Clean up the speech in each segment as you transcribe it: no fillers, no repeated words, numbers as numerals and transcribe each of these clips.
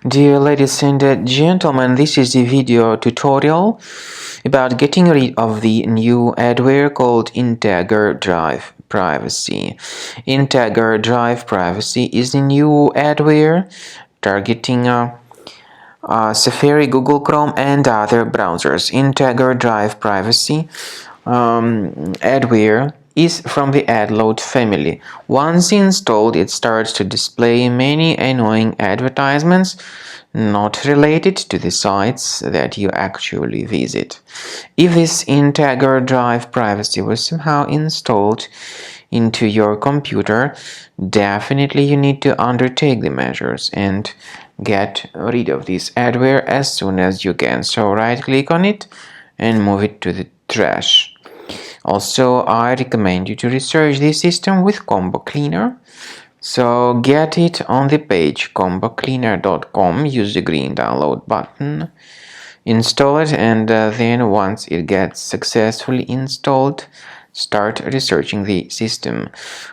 Dear ladies and gentlemen, this is the video tutorial about getting rid of the new adware called IntegerDrivePrivacy. IntegerDrivePrivacy is the new adware targeting Safari, Google Chrome, and other browsers. IntegerDrivePrivacy adware is from the adload family. Once installed, it starts to display many annoying advertisements not related to the sites that you actually visit. If this IntegerDrivePrivacy was somehow installed into your computer, definitely you need to undertake the measures and get rid of this adware as soon as you can. So right click on it and move it to the trash. Also, I recommend you to research this system with Combo Cleaner. So get it on the page combocleaner.com, use the green download button, install it, and then once it gets successfully installed, start researching the system.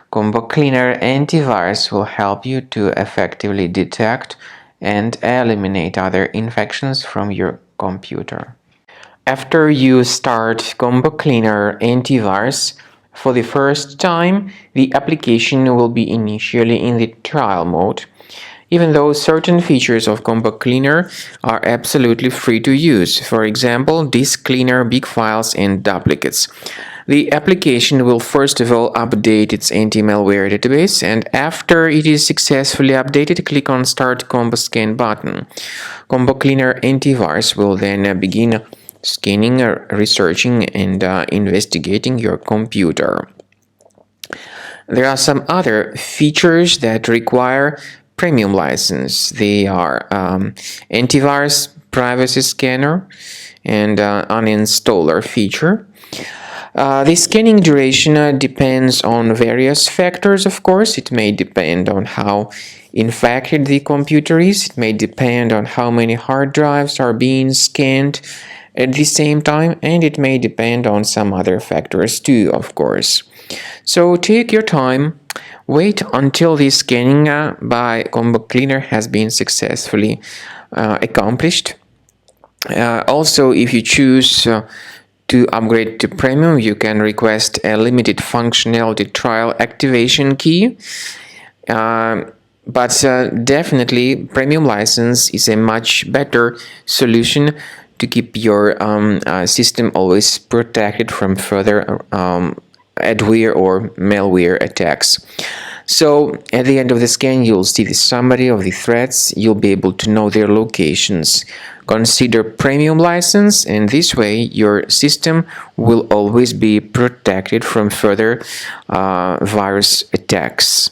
Combo Cleaner Antivirus will help you to effectively detect and eliminate other infections from your computer. After you start Combo Cleaner Antivirus for the first time, the application will be initially in the trial mode, even though certain features of Combo Cleaner are absolutely free to use. For example, disk cleaner, big files, and duplicates. The application will first of all update its anti-malware database, and after it is successfully updated, click on Start Combo Scan button. Combo Cleaner Antivirus will then begin scanning, researching, and investigating your computer. There are some other features that require premium license. They are antivirus, privacy scanner, and uninstaller feature. The scanning duration depends on various factors, of course. It may depend on how infected the computer is. It may depend on how many hard drives are being scanned at the same time, and it may depend on some other factors too, of course. So take your time, wait until the scanning by Combo Cleaner has been successfully accomplished. Also, if you choose to upgrade to premium, you can request a limited functionality trial activation key. But definitely premium license is a much better solution to keep your system always protected from further adware or malware attacks. So at the end of the scan, you'll see the summary of the threats. You'll be able to know their locations. Consider premium license, and this way your system will always be protected from further virus attacks.